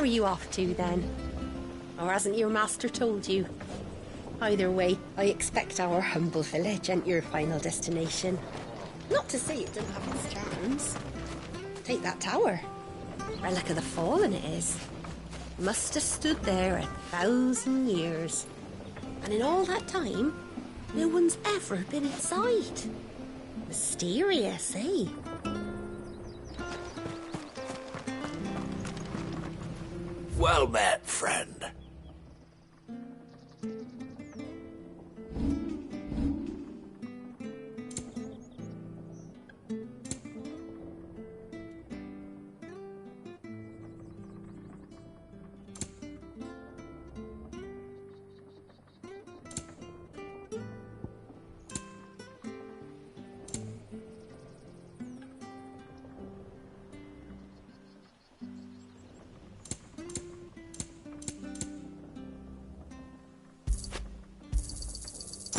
Where are you off to, then? Or hasn't your master told you? Either way, I expect our humble village ain't your final destination. Not to say it didn't have its charms. Take that tower. Relic of the Fallen it is. Must have stood there 1,000 years. And in all that time, no one's ever been inside. Mysterious, eh? Well met, friend.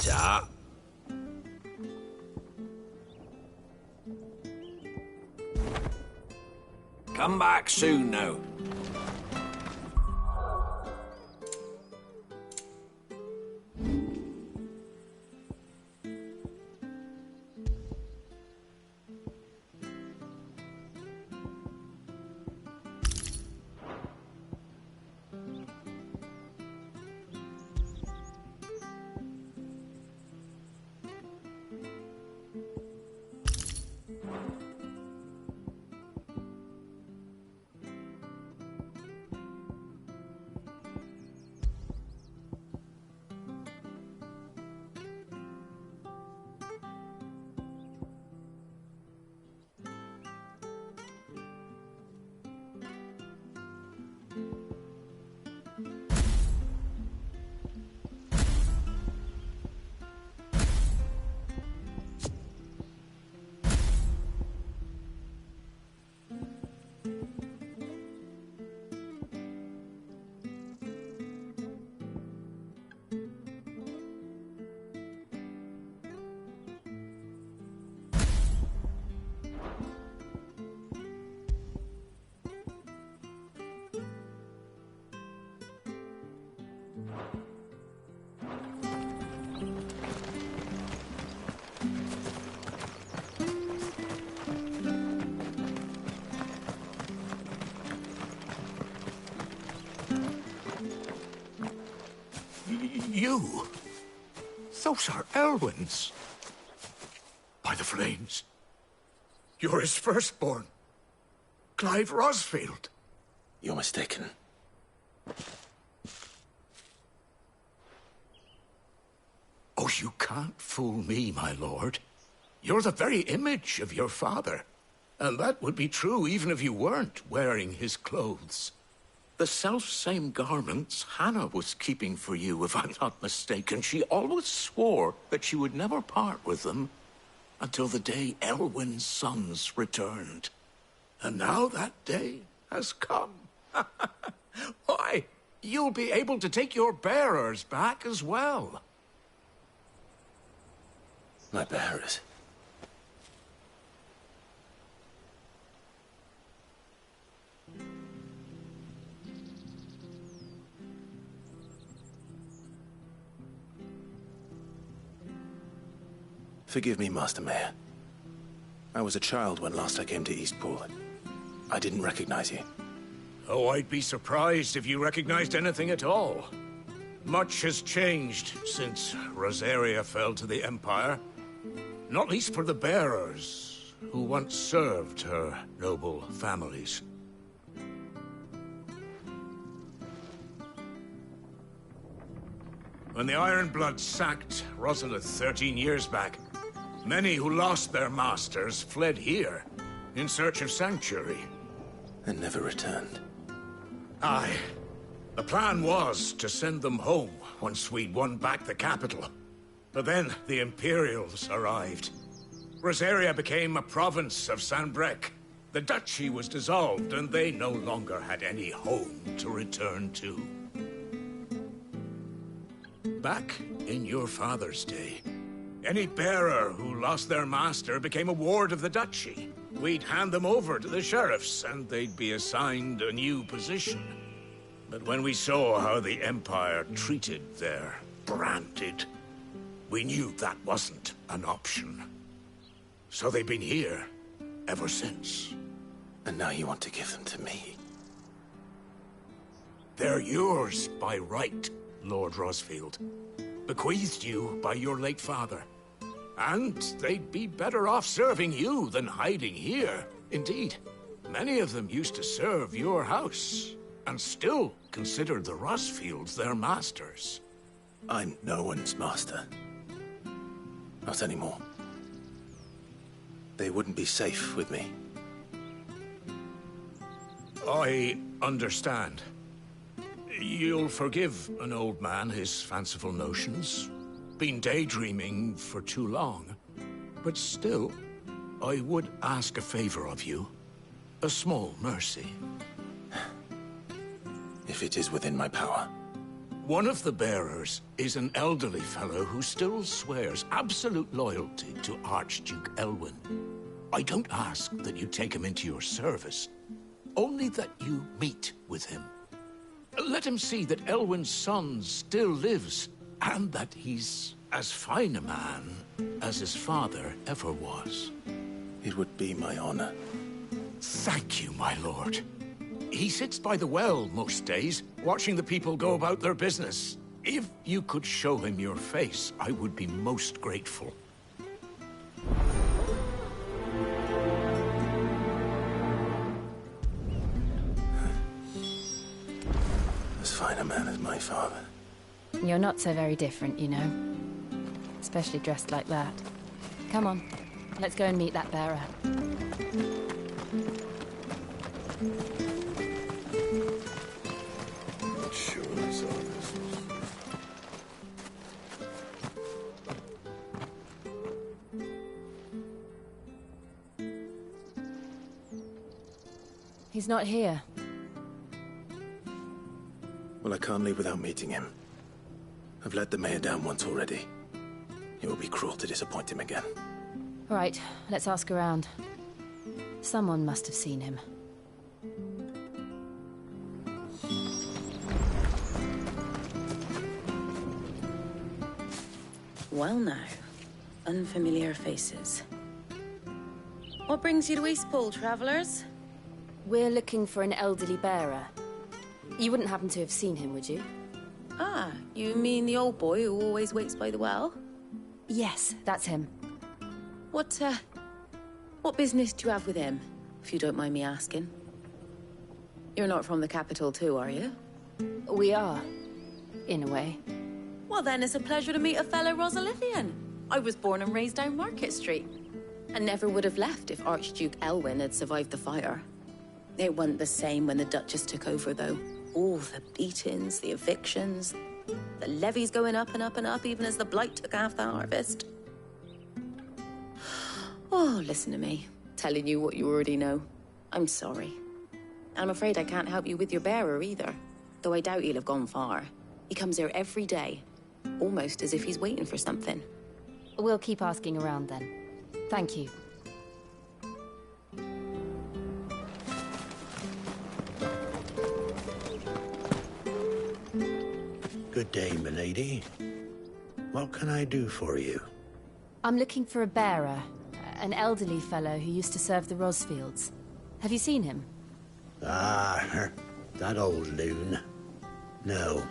Ta. Come back soon now. You? Those are Elwyn's. By the flames. You're his firstborn. Clive Rosfield. You're mistaken. Oh, you can't fool me, my lord. You're the very image of your father. And that would be true even if you weren't wearing his clothes. The self-same garments Hannah was keeping for you, if I'm not mistaken. She always swore that she would never part with them until the day Elwyn's sons returned. And now that day has come. Why, you'll be able to take your bearers back as well. My bearers? Forgive me, Master Mayor. I was a child when last I came to Eastpool. I didn't recognize you. Oh, I'd be surprised if you recognized anything at all. Much has changed since Rosaria fell to the Empire. Not least for the bearers, who once served her noble families. When the Ironbloods sacked Rosalith 13 years back, many who lost their masters fled here, in search of sanctuary. And never returned. Aye. The plan was to send them home once we'd won back the capital. But then the Imperials arrived. Rosaria became a province of Sanbreque. The duchy was dissolved, and they no longer had any home to return to. Back in your father's day, any bearer who lost their master became a ward of the duchy. We'd hand them over to the sheriffs, and they'd be assigned a new position. But when we saw how the Empire treated their branded, we knew that wasn't an option. So they've been here ever since. And now you want to give them to me? They're yours by right, Lord Rosfield. Bequeathed you by your late father. And they'd be better off serving you than hiding here. Indeed, many of them used to serve your house, and still considered the Rosfields their masters. I'm no one's master. Not anymore. They wouldn't be safe with me. I understand. You'll forgive an old man his fanciful notions. Been daydreaming for too long. But still, I would ask a favor of you. A small mercy. If it is within my power. One of the bearers is an elderly fellow who still swears absolute loyalty to Archduke Elwyn. I don't ask that you take him into your service, only that you meet with him. Let him see that Elwyn's son still lives, and that he's as fine a man as his father ever was. It would be my honor. Thank you, my lord. He sits by the well most days, watching the people go about their business. If you could show him your face, I would be most grateful. As fine a man as my father. You're not so very different, you know. Especially dressed like that. Come on, let's go and meet that bearer. Not sure I saw this. He's not here. Well, I can't leave without meeting him. I've let the mayor down once already. It would be cruel to disappoint him again. All right, let's ask around. Someone must have seen him. Well now, unfamiliar faces. What brings you to Eastpool, travellers? We're looking for an elderly bearer. You wouldn't happen to have seen him, would you? Ah, you mean the old boy who always waits by the well? Yes, that's him. What business do you have with him, if you don't mind me asking? You're not from the capital too, are you? We are, in a way. Well then, it's a pleasure to meet a fellow Rosalithian. I was born and raised down Market Street, and never would have left if Archduke Elwyn had survived the fire. It wasn't the same when the Duchess took over, though. All the beatings, the evictions, the levies going up and up and up, even as the blight took half the harvest. Oh, listen to me, telling you what you already know. I'm sorry. I'm afraid I can't help you with your bearer either, though I doubt he'll have gone far. He comes here every day, almost as if he's waiting for something. We'll keep asking around then. Thank you. Good day, milady. What can I do for you? I'm looking for a bearer, an elderly fellow who used to serve the Rosfields. Have you seen him? Ah, that old loon. No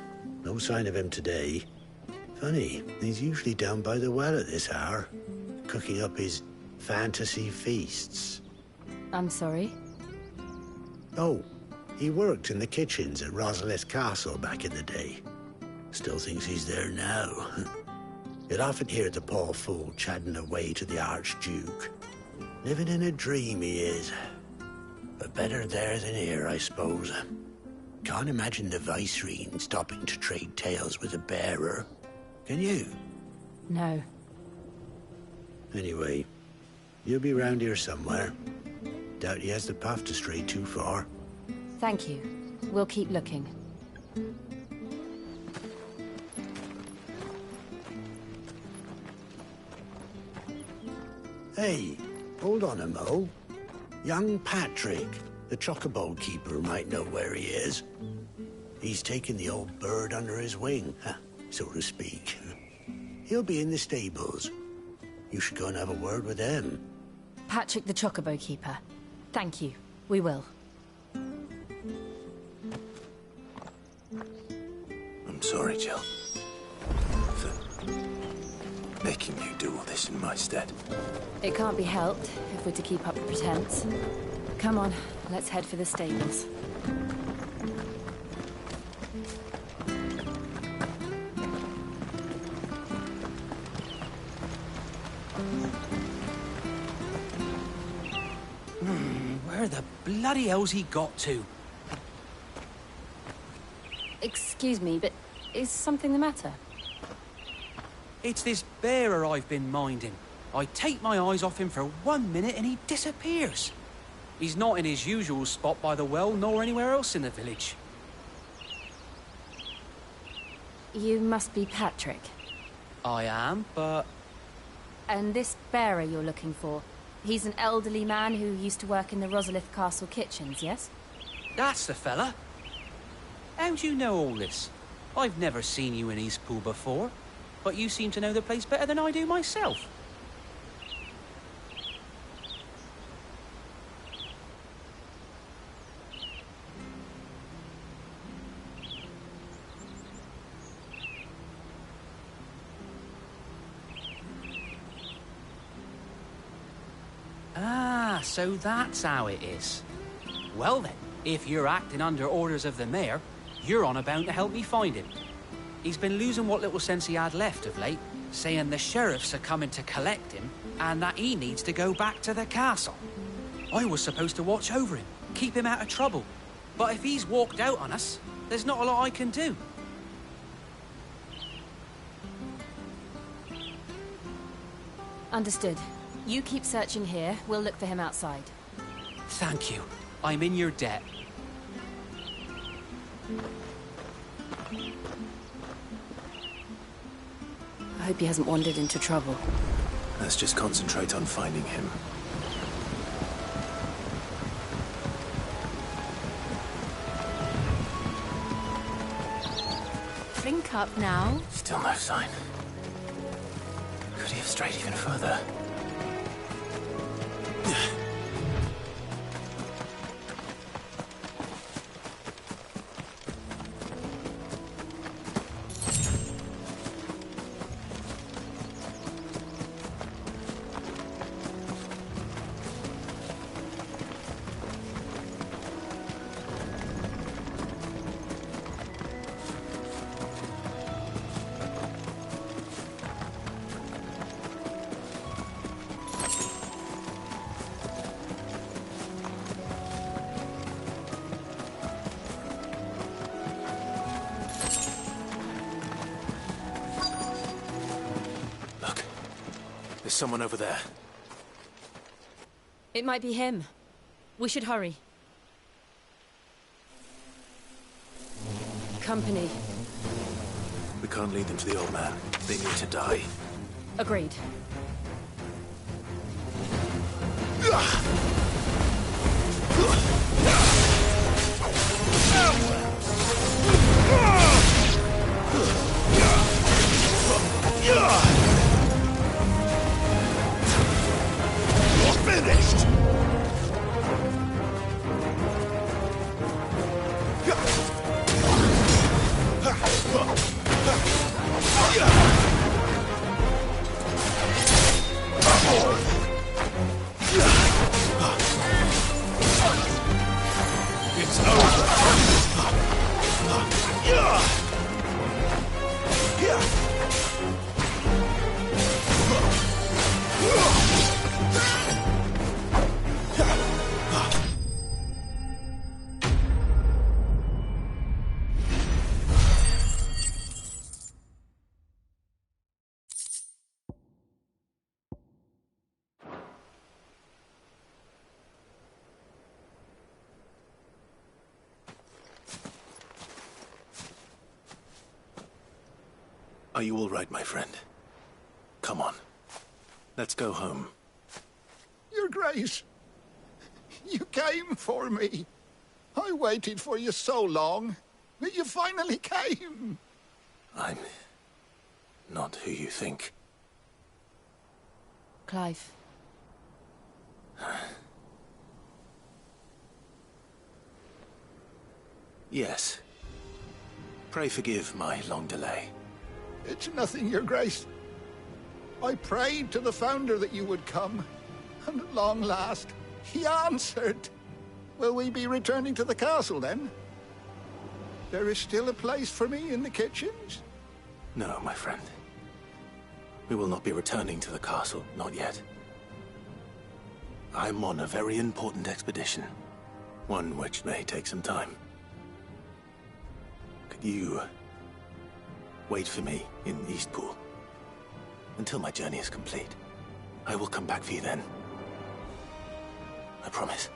sign of him today. Funny, he's usually down by the well at this hour, cooking up his fantasy feasts. I'm sorry? Oh, he worked in the kitchens at Rosalith Castle back in the day. Still thinks he's there now. You'd often hear the poor fool chatting away to the Archduke. Living in a dream he is. But better there than here, I suppose. Can't imagine the Viceroy stopping to trade tales with a bearer. Can you? No. Anyway, you'll be round here somewhere. Doubt he has the path to stray too far. Thank you. We'll keep looking. Hey, hold on a mo. Young Patrick, the chocobo keeper, might know where he is. He's taken the old bird under his wing, so to speak. He'll be in the stables. You should go and have a word with them. Patrick the Chocobo Keeper. Thank you. We will. I'm sorry, Jill. For making you do all this in my stead. It can't be helped if we're to keep up the pretense. Come on, let's head for the stables. Where the bloody hell's he got to? Excuse me, but is something the matter? It's this bearer I've been minding. I take my eyes off him for 1 minute and he disappears. He's not in his usual spot by the well, nor anywhere else in the village. You must be Patrick. I am, but... And this bearer you're looking for, he's an elderly man who used to work in the Rosalith Castle kitchens, yes? That's the fella. How do you know all this? I've never seen you in Eastpool before, but you seem to know the place better than I do myself. Ah, so that's how it is. Well then, if you're acting under orders of the mayor, you're on about to help me find him. He's been losing what little sense he had left of late, saying the sheriffs are coming to collect him, and that he needs to go back to the castle. I was supposed to watch over him, keep him out of trouble. But if he's walked out on us, there's not a lot I can do. Understood. You keep searching here, we'll look for him outside. Thank you. I'm in your debt. I hope he hasn't wandered into trouble. Let's just concentrate on finding him. Drink up now. Still no sign. Could he have strayed even further? Someone over there. It might be him. We should hurry. Company. We can't lead them to the old man. They need to die. Agreed. Finished! It's over! Are you all right, my friend? Come on. Let's go home. Your Grace, you came for me. I waited for you so long. You finally came! I'm not who you think. Clive. Yes. Pray forgive my long delay. It's nothing, Your Grace. I prayed to the Founder that you would come, and at long last, he answered. Will we be returning to the castle, then? There is still a place for me in the kitchens? No, my friend. We will not be returning to the castle, not yet. I'm on a very important expedition. One which may take some time. Could you wait for me in Eastpool until my journey is complete? I will come back for you then. I promise.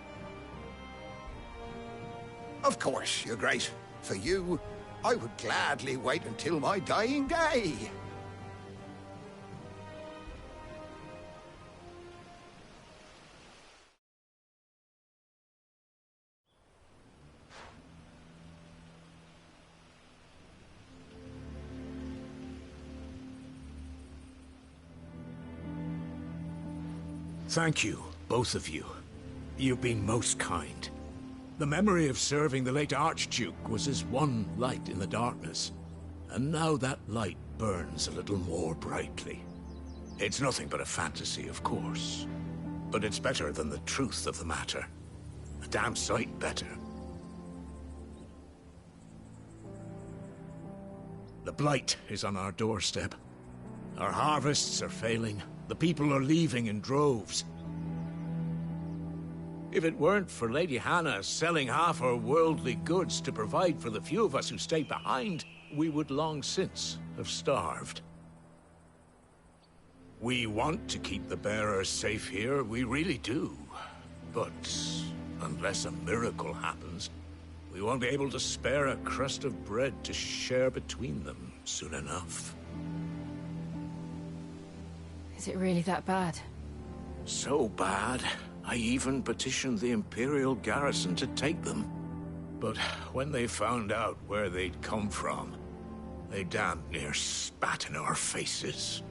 Of course, Your Grace. For you, I would gladly wait until my dying day. Thank you, both of you. You've been most kind. The memory of serving the late Archduke was as one light in the darkness, and now that light burns a little more brightly. It's nothing but a fantasy, of course, but it's better than the truth of the matter. A damn sight better. The blight is on our doorstep. Our harvests are failing. The people are leaving in droves. If it weren't for Lady Hannah selling half her worldly goods to provide for the few of us who stayed behind, we would long since have starved. We want to keep the bearers safe here, we really do. But unless a miracle happens, we won't be able to spare a crust of bread to share between them soon enough. Is it really that bad? So bad, I even petitioned the Imperial garrison to take them. But when they found out where they'd come from, they damn near spat in our faces.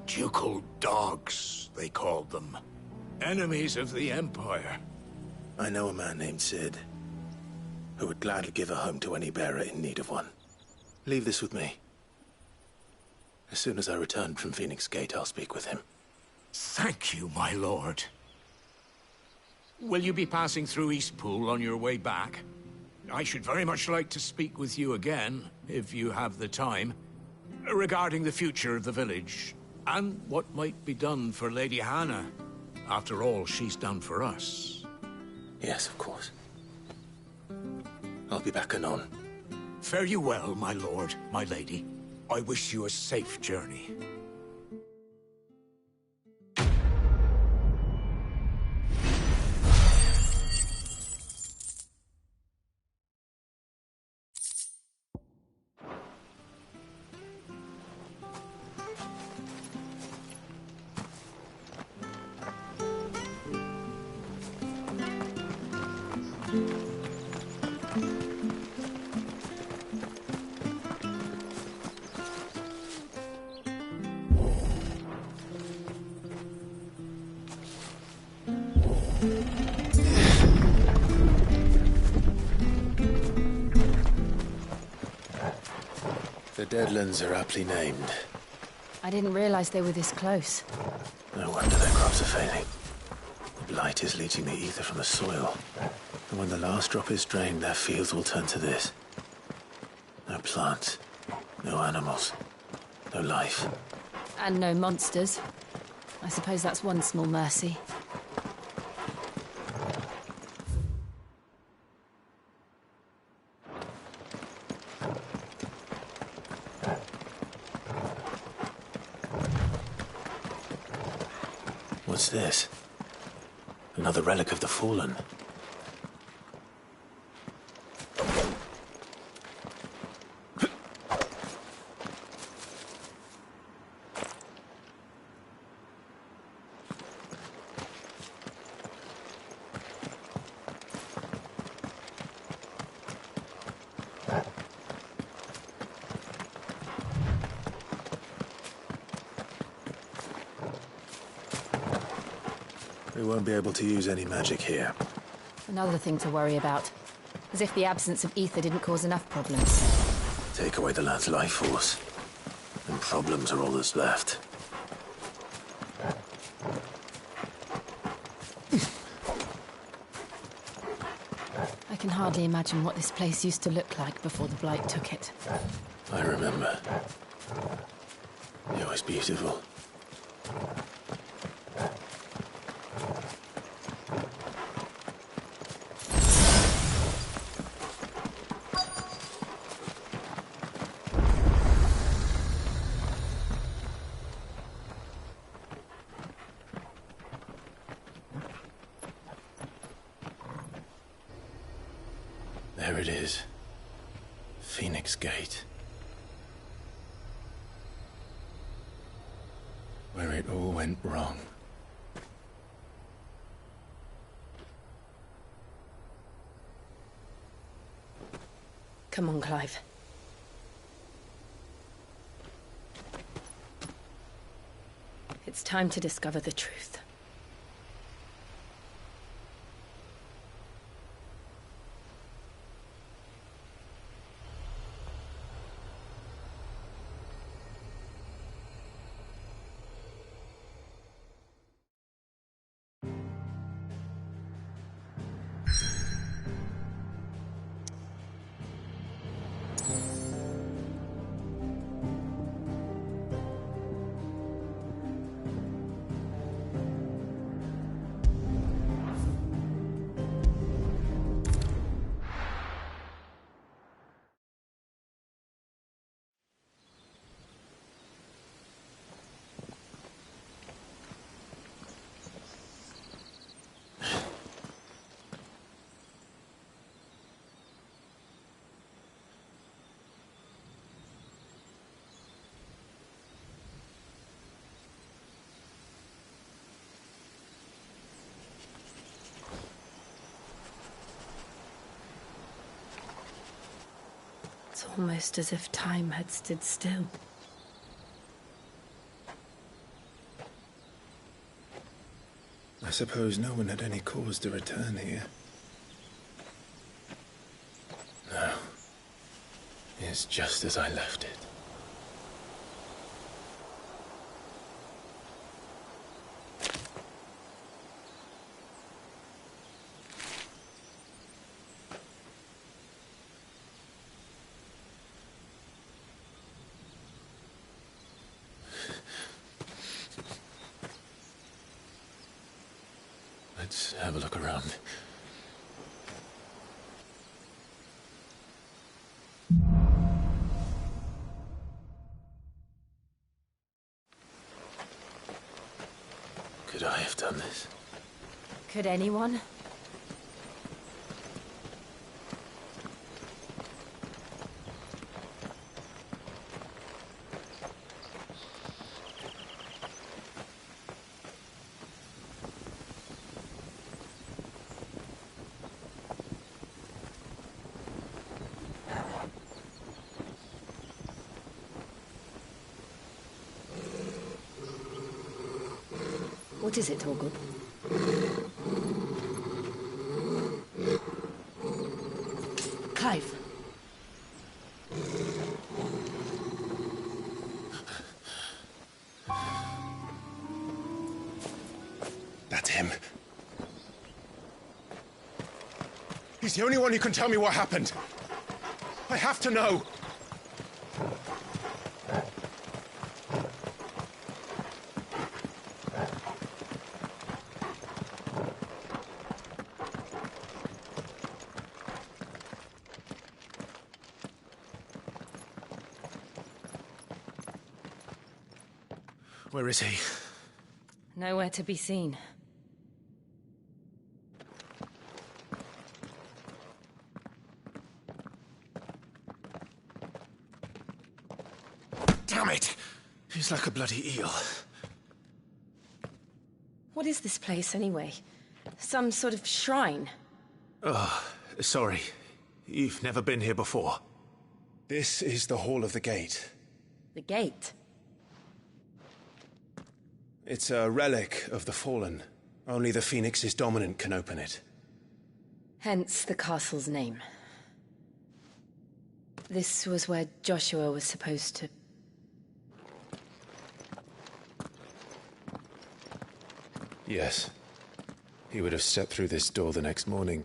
Ducal dogs, they called them. Enemies of the Empire. I know a man named Cid, who would gladly give a home to any bearer in need of one. Leave this with me. As soon as I return from Phoenix Gate, I'll speak with him. Thank you, my lord. Will you be passing through Eastpool on your way back? I should very much like to speak with you again, if you have the time, regarding the future of the village, and what might be done for Lady Hannah, after all she's done for us. Yes, of course. I'll be back anon. Fare you well, my lord, my lady. I wish you a safe journey. The Deadlands are aptly named. I didn't realize they were this close. No wonder their crops are failing. The blight is leaching the ether from the soil. And when the last drop is drained, their fields will turn to this. No plants, no animals, no life. And no monsters. I suppose that's one small mercy. What's this? Another relic of the Fallen. We won't be able to use any magic here. Another thing to worry about. As if the absence of ether didn't cause enough problems. Take away the lad's life force, and problems are all that's left. I can hardly imagine what this place used to look like before the Blight took it. I remember. It was beautiful. There it is. Phoenix Gate. Where it all went wrong. Come on, Clive. It's time to discover the truth. It's almost as if time had stood still. I suppose no one had any cause to return here. No. It's just as I left it. Let's have a look around. Could I have done this? Could anyone? What is it, Torgal? Clive. That's him. He's the only one who can tell me what happened. I have to know. Where is he? Nowhere to be seen. Damn it! He's like a bloody eel. What is this place, anyway? Some sort of shrine? Oh, sorry. You've never been here before. This is the Hall of the Gate. The gate? It's a relic of the Fallen. Only the Phoenix's dominant can open it. Hence the castle's name. This was where Joshua was supposed to... Yes. He would have stepped through this door the next morning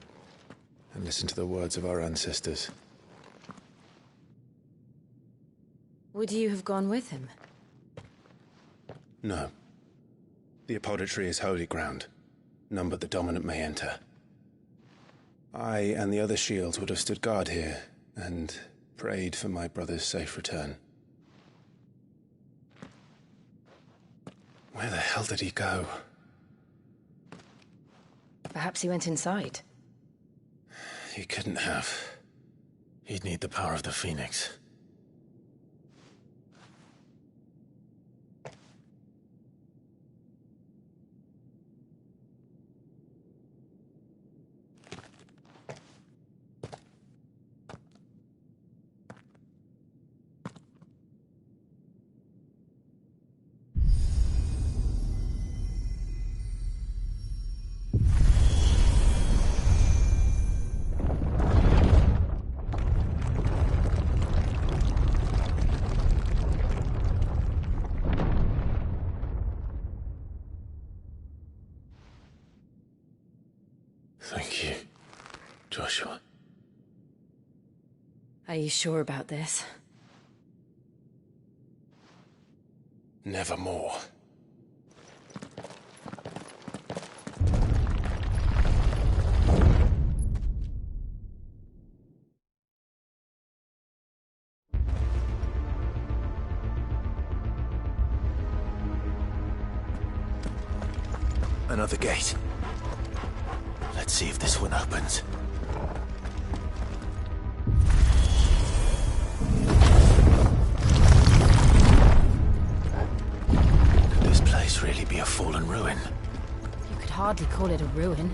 and listened to the words of our ancestors. Would you have gone with him? No. The apodatory is holy ground. None but the dominant may enter. I and the other shields would have stood guard here and prayed for my brother's safe return. Where the hell did he go? Perhaps he went inside. He couldn't have. He'd need the power of the Phoenix. Thank you, Joshua. Are you sure about this? Nevermore. Another gate. Let's see if this one opens. Could this place really be a fallen ruin? You could hardly call it a ruin.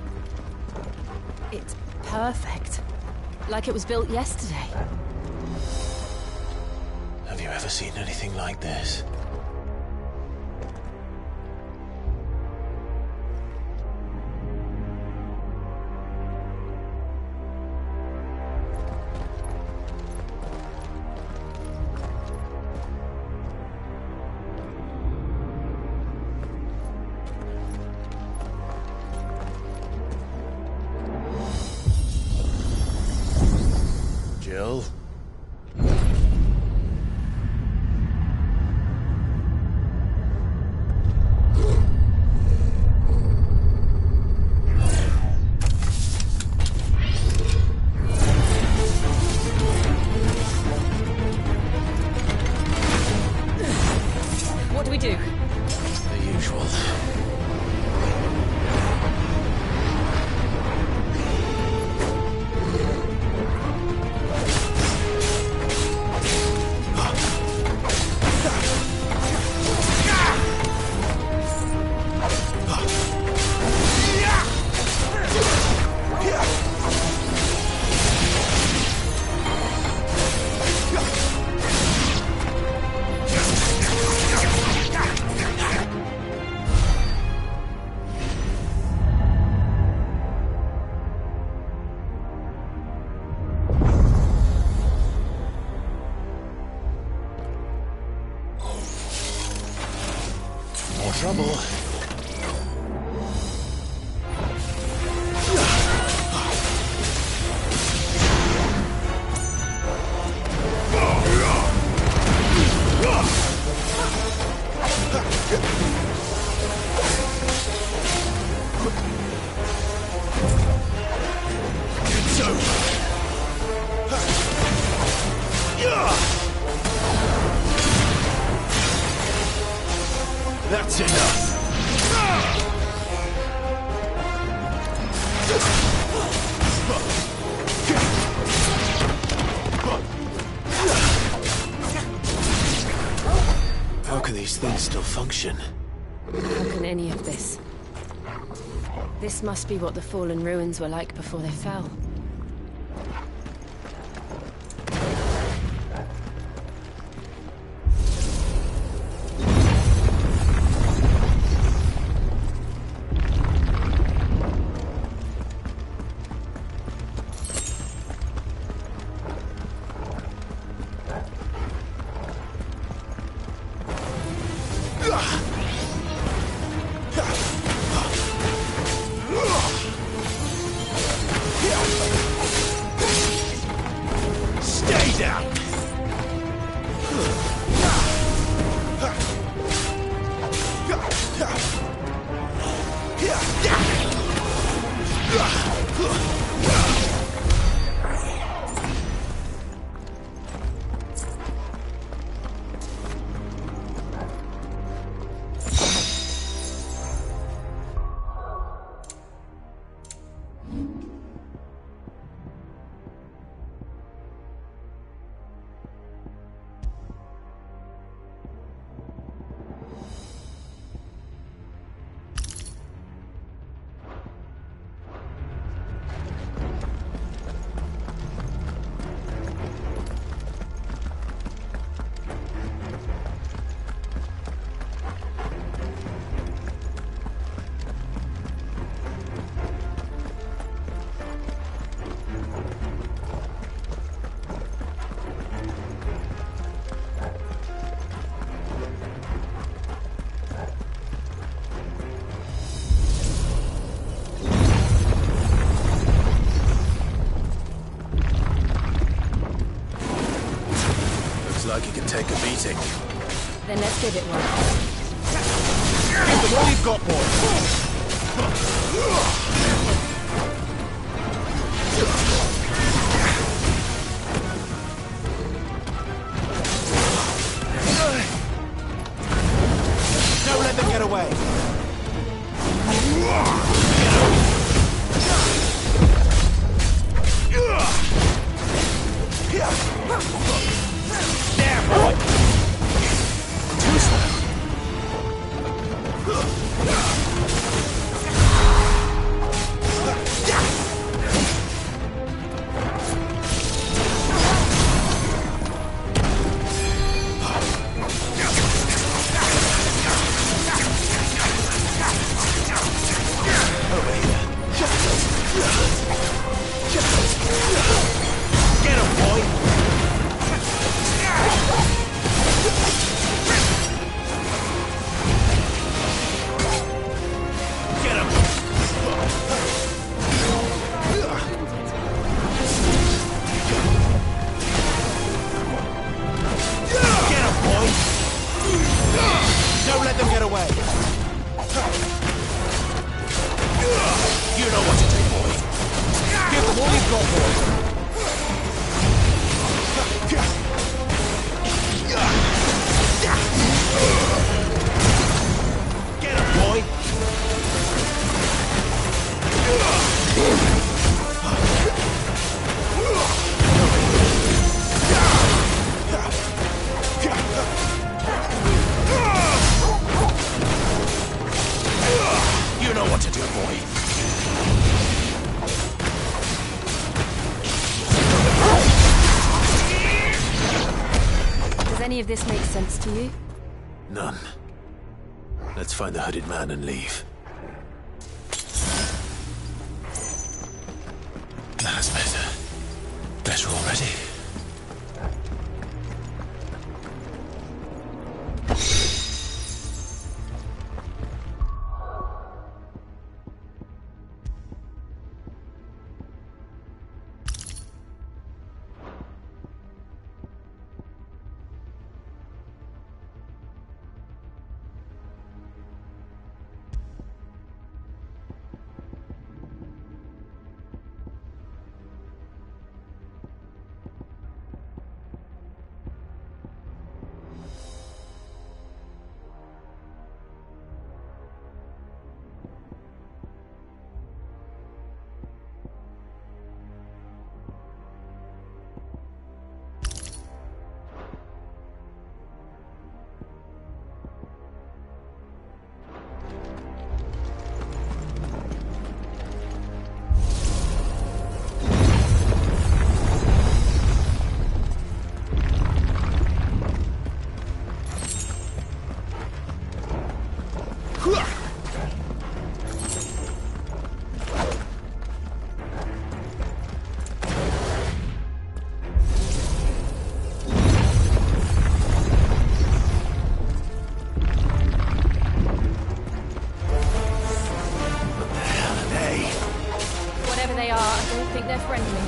It's perfect. Like it was built yesterday. Have you ever seen anything like this? Jill? What do we do? The usual. More trouble. It's over. That's enough. How can these things still function? How can any of this? This must be what the fallen ruins were like before they fell. give it one. Give them all you've got, boy. Don't let them get away. There, boy. Too slow. Get him, boy! Get him! Get him, boy! Don't let them get away! You know what to do, boy! Give them all you've got, boy! Get him, boy! You know what to do, boy. Does any of this make sense to you? None. Let's find the hooded man and leave. That's better. Better already. Whatever they are, I don't think they're friendly.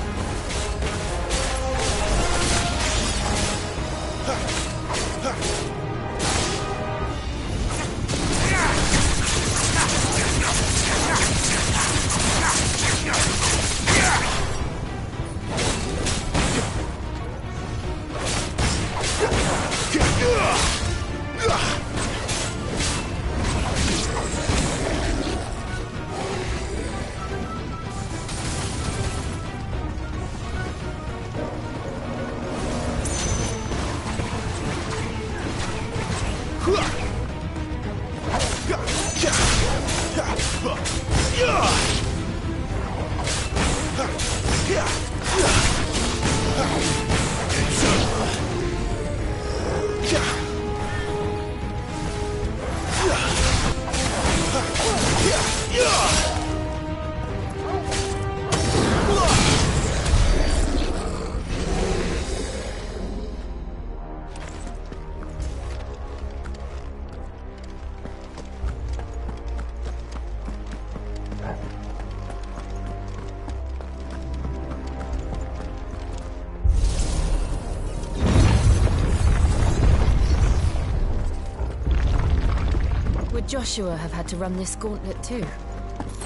Joshua have had to run this gauntlet too?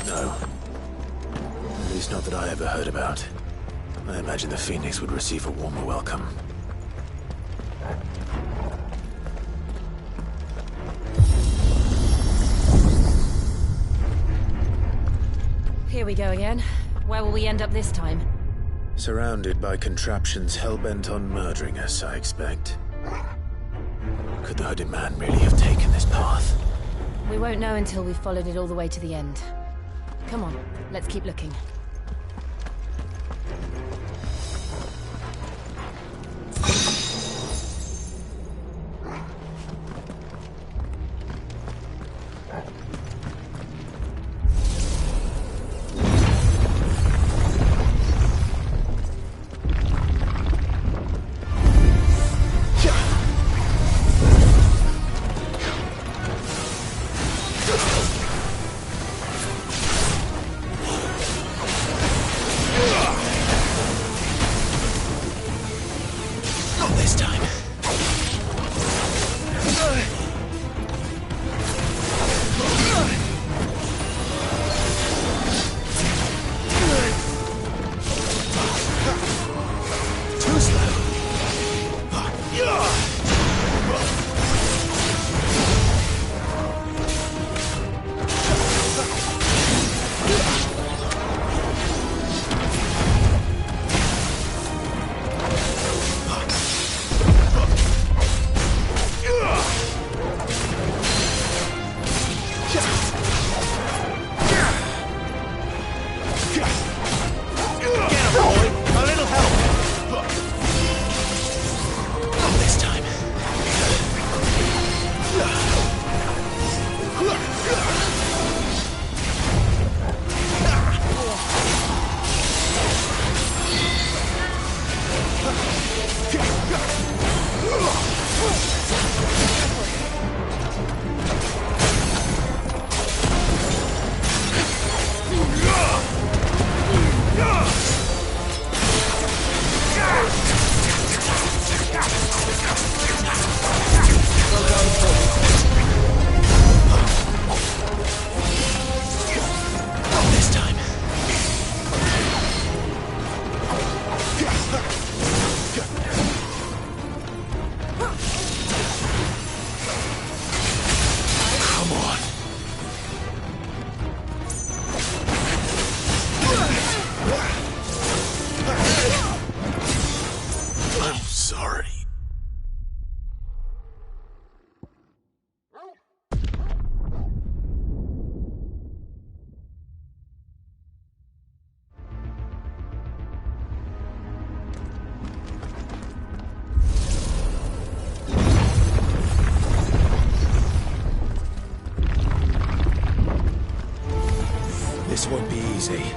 No. At least not that I ever heard about. I imagine the Phoenix would receive a warmer welcome. Here we go again. Where will we end up this time? Surrounded by contraptions hell-bent on murdering us, I expect. Could the hooded man really have taken this path? We won't know until we've followed it all the way to the end. Come on, let's keep looking. This won't be easy.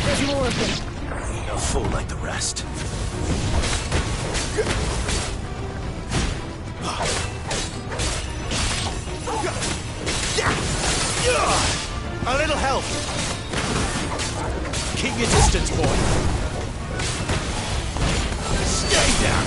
There's more of them. Ain't a fool like the rest. A little help. Keep your distance, boy. Stay down.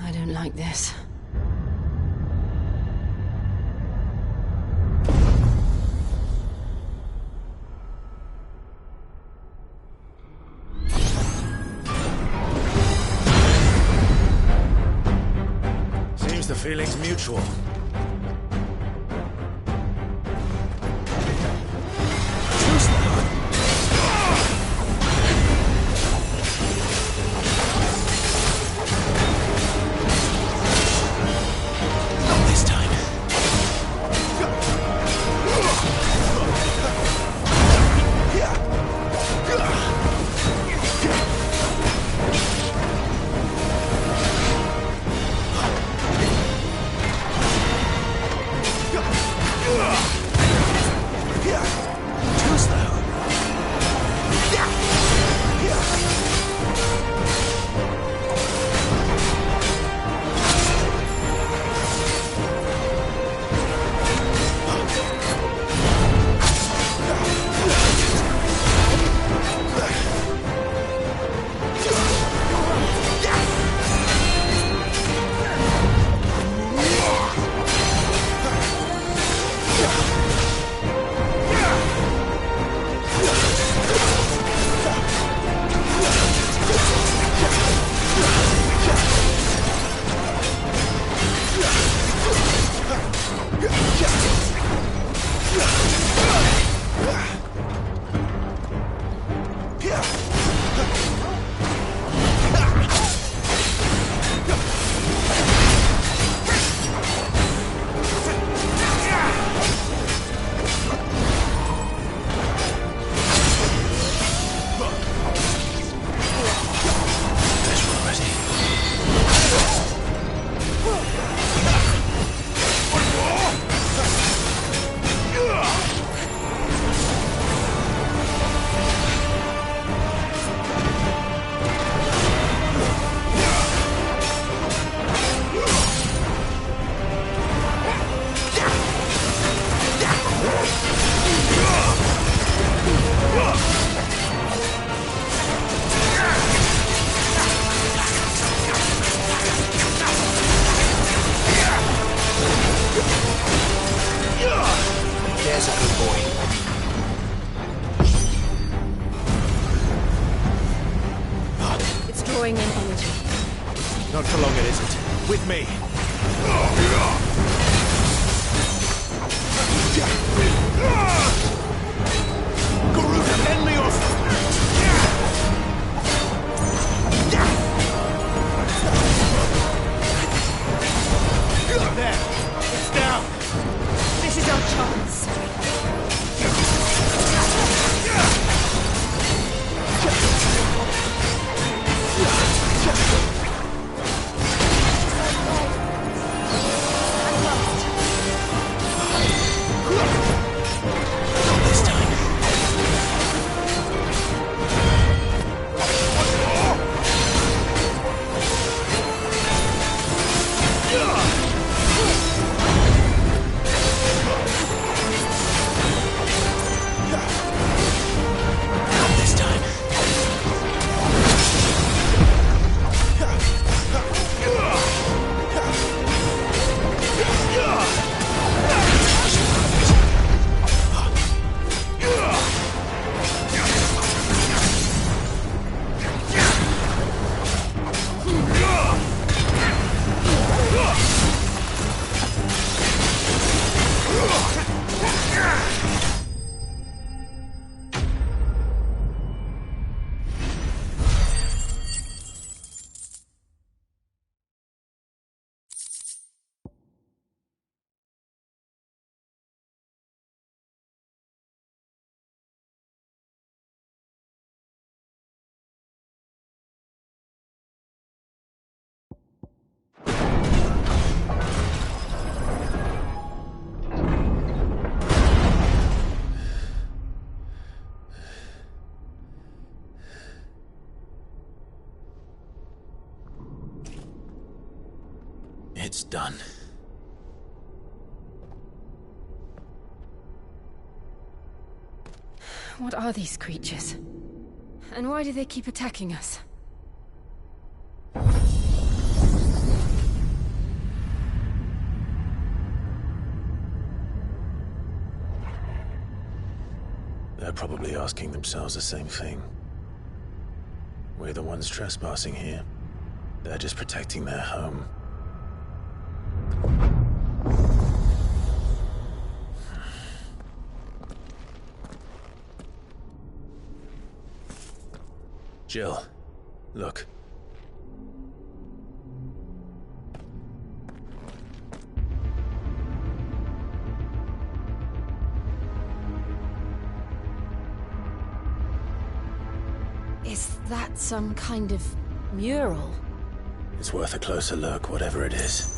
I don't like this. Seems the feeling's mutual. Drawing in energy. Not for long, it isn't. With me. Garuda, lend me your... It's done. What are these creatures? And why do they keep attacking us? They're probably asking themselves the same thing. We're the ones trespassing here. They're just protecting their home. Jill, look. Is that some kind of mural? It's worth a closer look, whatever it is.